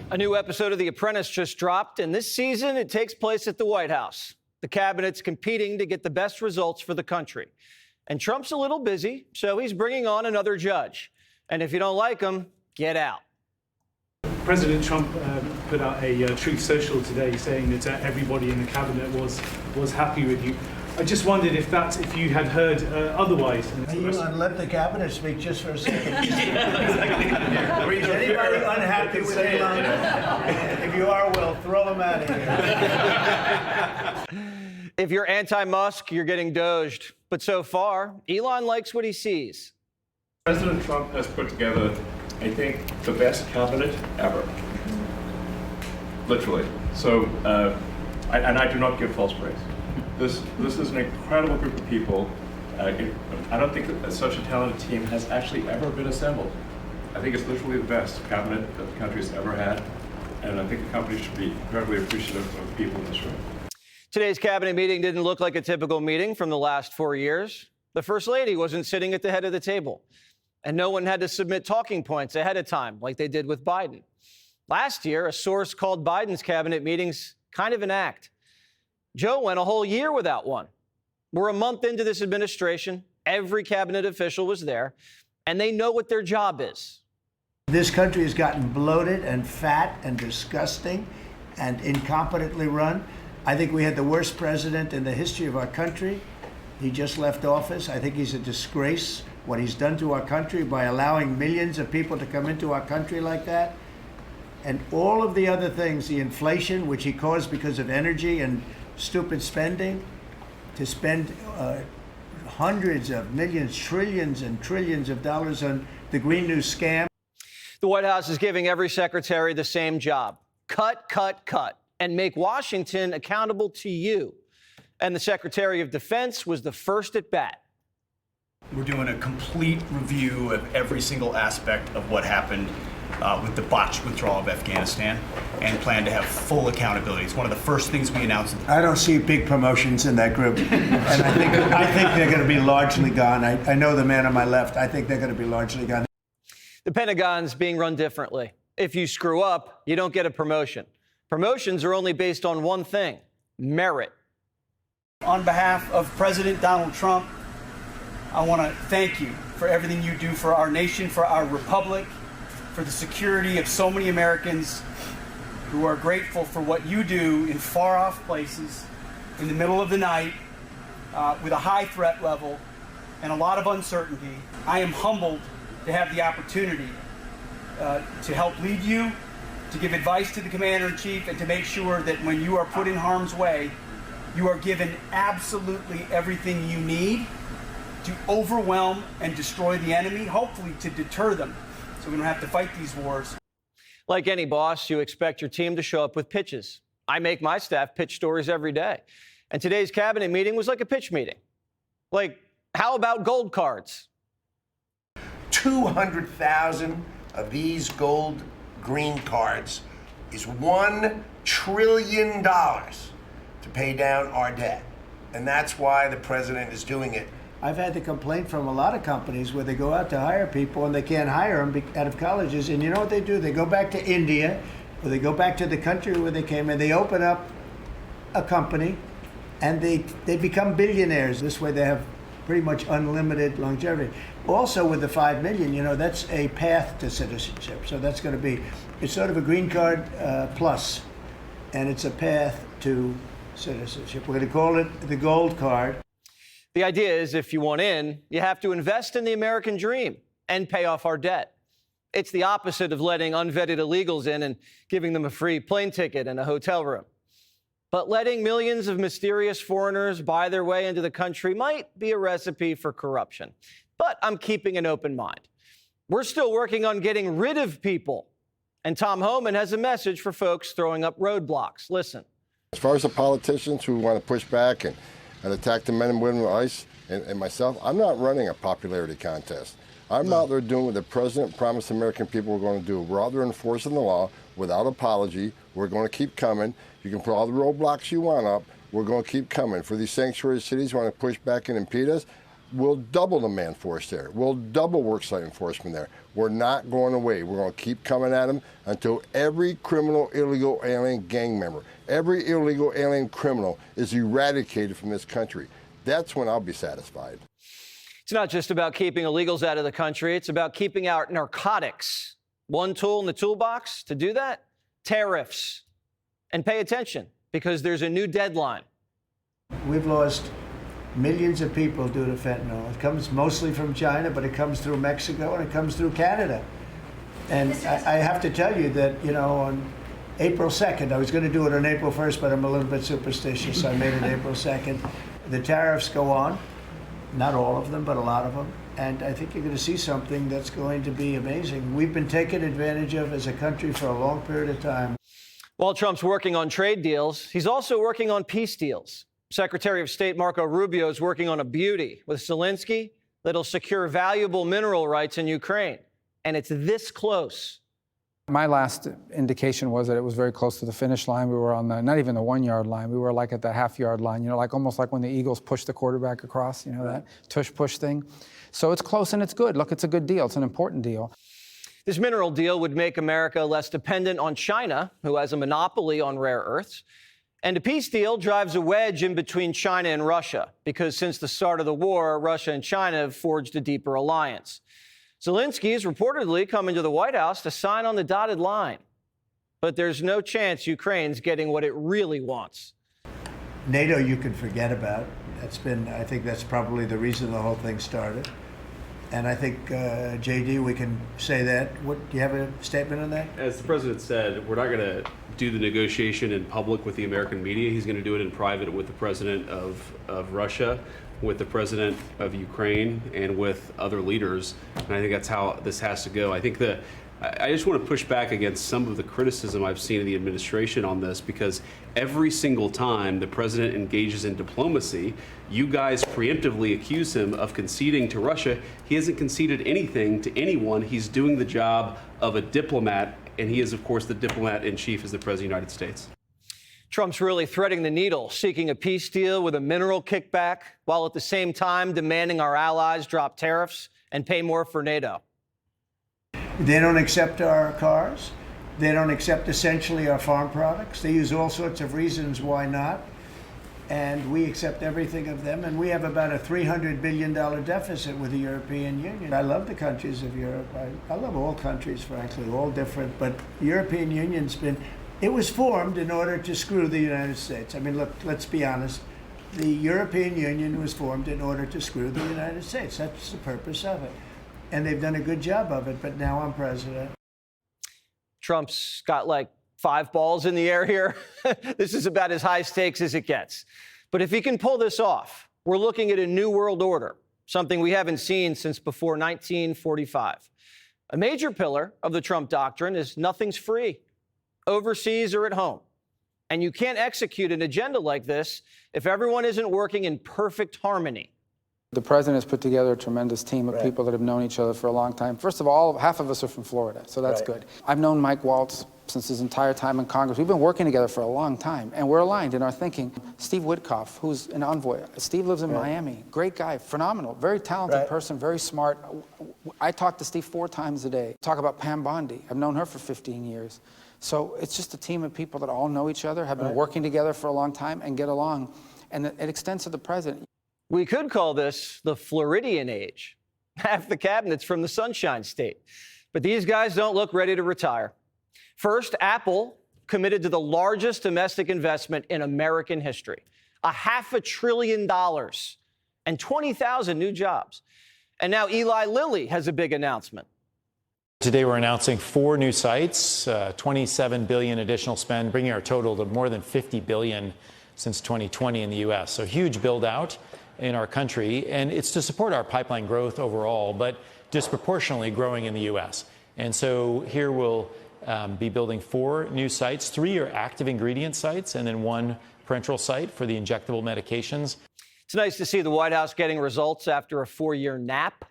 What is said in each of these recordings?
A new episode of The Apprentice just dropped, and this season it takes place at the White House. The cabinet's competing to get the best results for the country. And Trump's a little busy, so he's bringing on another judge. And if you don't like him, get out. President Trump put out a Truth Social today saying that everybody in the cabinet was happy with you. I just wondered if you had heard otherwise. Elon, let the cabinet speak just for a second. Is anybody unhappy with Elon? If you are, well, throw him out of here. If you're anti-Musk, you're getting doged. But so far, Elon likes what he sees. President Trump has put together, I think, the best cabinet ever. Literally. So, and I do not give false praise. This is an incredible group of people. I don't think that such a talented team has actually ever been assembled. I think it's literally the best cabinet that the country's ever had, and I think the company should be incredibly appreciative of the people in this room. Today's cabinet meeting didn't look like a typical meeting from the last 4 years. The First Lady wasn't sitting at the head of the table, and no one had to submit talking points ahead of time like they did with Biden. Last year, a source called Biden's cabinet meetings kind of an act. Joe went a whole year without one. We're a month into this administration. Every cabinet official was there, and they know what their job is. This country has gotten bloated and fat and disgusting and incompetently run. I think we had the worst president in the history of our country. He just left office. I think he's a disgrace, what he's done to our country by allowing millions of people to come into our country like that. And all of the other things, the inflation, which he caused because of energy and stupid spending, to spend hundreds of millions, trillions and trillions of dollars on the Green New scam. The White House is giving every secretary the same job. Cut, cut, cut, and make Washington accountable to you. And the Secretary of Defense was the first at bat. We're doing a complete review of every single aspect of what happened with the botched withdrawal of Afghanistan, and plan to have full accountability. It's one of the first things we announced. I don't see big promotions in that group, and I think they're going to be largely gone. I know the man on my left. I think they're going to be largely gone. The Pentagon's being run differently. If you screw up, you don't get a promotion. Promotions are only based on one thing: merit. On behalf of President Donald Trump, I want to thank you for everything you do for our nation, for our republic, for the security of so many Americans who are grateful for what you do in far-off places, in the middle of the night, with a high threat level and a lot of uncertainty. I am humbled to have the opportunity to help lead you, to give advice to the Commander-in-Chief, and to make sure that when you are put in harm's way, you are given absolutely everything you need to overwhelm and destroy the enemy, hopefully to deter them, so we don't have to fight these wars. Like any boss, you expect your team to show up with pitches. I make my staff pitch stories every day. And today's cabinet meeting was like a pitch meeting. Like, how about gold cards? 200,000 of these gold green cards is $1 trillion to pay down our debt. And that's why the president is doing it. I've had the complaint from a lot of companies where they go out to hire people and they can't hire them out of colleges. And you know what they do? They go back to India, or they go back to the country where they came, and they open up a company and they become billionaires. This way they have pretty much unlimited longevity. Also with the 5 million, you know, that's a path to citizenship. So that's going to be, it's sort of a green card plus, and it's a path to citizenship. We're going to call it the gold card. The idea is if you want in, you have to invest in the American dream and pay off our debt. It's the opposite of letting unvetted illegals in and giving them a free plane ticket and a hotel room. But letting millions of mysterious foreigners buy their way into the country might be a recipe for corruption. But I'm keeping an open mind. We're still working on getting rid of people. And Tom Homan has a message for folks throwing up roadblocks. Listen. As far as the politicians who want to push back and attack the men and women of ICE and myself, I'm not running a popularity contest. I'm out there doing what the president promised the American people we're going to do. We're out there enforcing the law without apology. We're going to keep coming. You can put all the roadblocks you want up. We're going to keep coming. For these sanctuary cities who want to push back and impede us, We'll double the man force there. We'll double worksite enforcement there. We're not going away. We're going to keep coming at them until every criminal illegal alien gang member, every illegal alien criminal is eradicated from this country. That's when I'll be satisfied. It's not just about keeping illegals out of the country. It's about keeping out narcotics. One tool in the toolbox to do that? Tariffs. And pay attention, because there's a new deadline. We've lost millions of people due to fentanyl. It comes mostly from China, but it comes through Mexico and it comes through Canada. And I have to tell you that, you know, on April 2nd, I was going to do it on April 1st, but I'm a little bit superstitious, so I made it April 2nd. The tariffs go on. Not all of them, but a lot of them. And I think you're going to see something that's going to be amazing. We've been taken advantage of as a country for a long period of time. While Trump's working on trade deals, he's also working on peace deals. Secretary of State Marco Rubio is working on a beauty with Zelensky that'll secure valuable mineral rights in Ukraine. And it's this close. My last indication was that it was very close to the finish line. We were on the, not even the 1 yard line. We were like at the half-yard line, you know, like almost like when the Eagles push the quarterback across, you know, that tush-push thing. So it's close and it's good. Look, it's a good deal. It's an important deal. This mineral deal would make America less dependent on China, who has a monopoly on rare earths. And a peace deal drives a wedge in between China and Russia, because since the start of the war, Russia and China have forged a deeper alliance. Zelensky is reportedly coming to the White House to sign on the dotted line. But there's no chance Ukraine's getting what it really wants. NATO you can forget about. I think that's probably the reason the whole thing started. And I think, JD, we can say that. Do you have a statement on that? As the president said, we're not going to do the negotiation in public with the American media. He's going to do it in private with the president of Russia, with the president of Ukraine, and with other leaders. And I think that's how this has to go. I think I just want to push back against some of the criticism I've seen in the administration on this, because every single time the president engages in diplomacy, you guys preemptively accuse him of conceding to Russia. He hasn't conceded anything to anyone. He's doing the job of a diplomat, and he is, of course, the diplomat in chief as the president of the United States. Trump's really threading the needle, seeking a peace deal with a mineral kickback, while at the same time demanding our allies drop tariffs and pay more for NATO. They don't accept our cars. They don't accept essentially our farm products. They use all sorts of reasons why not. And we accept everything of them. And we have about a $300 billion deficit with the European Union. I love the countries of Europe. I love all countries, frankly, all different. But the European Union's it was formed in order to screw the United States. I mean, look, let's be honest. The European Union was formed in order to screw the United States. That's the purpose of it. And they've done a good job of it, but now I'm president. Trump's got like 5 balls in the air here. This is about as high stakes as it gets. But if he can pull this off, we're looking at a new world order, something we haven't seen since before 1945. A major pillar of the Trump doctrine is nothing's free, overseas or at home. And you can't execute an agenda like this if everyone isn't working in perfect harmony. The president has put together a tremendous team of people that have known each other for a long time. First of all, half of us are from Florida, so that's good. I've known Mike Waltz since his entire time in Congress. We've been working together for a long time, and we're aligned in our thinking. Steve Witkoff, who's an envoy. Steve lives in Miami. Great guy, phenomenal, very talented person, very smart. I talk to Steve 4 times a day. Talk about Pam Bondi. I've known her for 15 years. So it's just a team of people that all know each other, have been working together for a long time, and get along. And it extends to the president. We could call this the Floridian age. Half the cabinet's from the Sunshine State. But these guys don't look ready to retire. First, Apple committed to the largest domestic investment in American history, $500 billion and 20,000 new jobs. And now Eli Lilly has a big announcement. Today we're announcing 4 new sites, $27 billion additional spend, bringing our total to more than $50 billion since 2020 in the U.S. So huge build out in our country, and it's to support our pipeline growth overall, but disproportionately growing in the U.S. And so here we'll be building 4 new sites. 3 are active ingredient sites, and then 1 parenteral site for the injectable medications. It's nice to see the White House getting results after a 4-year nap.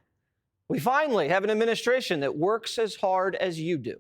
We finally have an administration that works as hard as you do.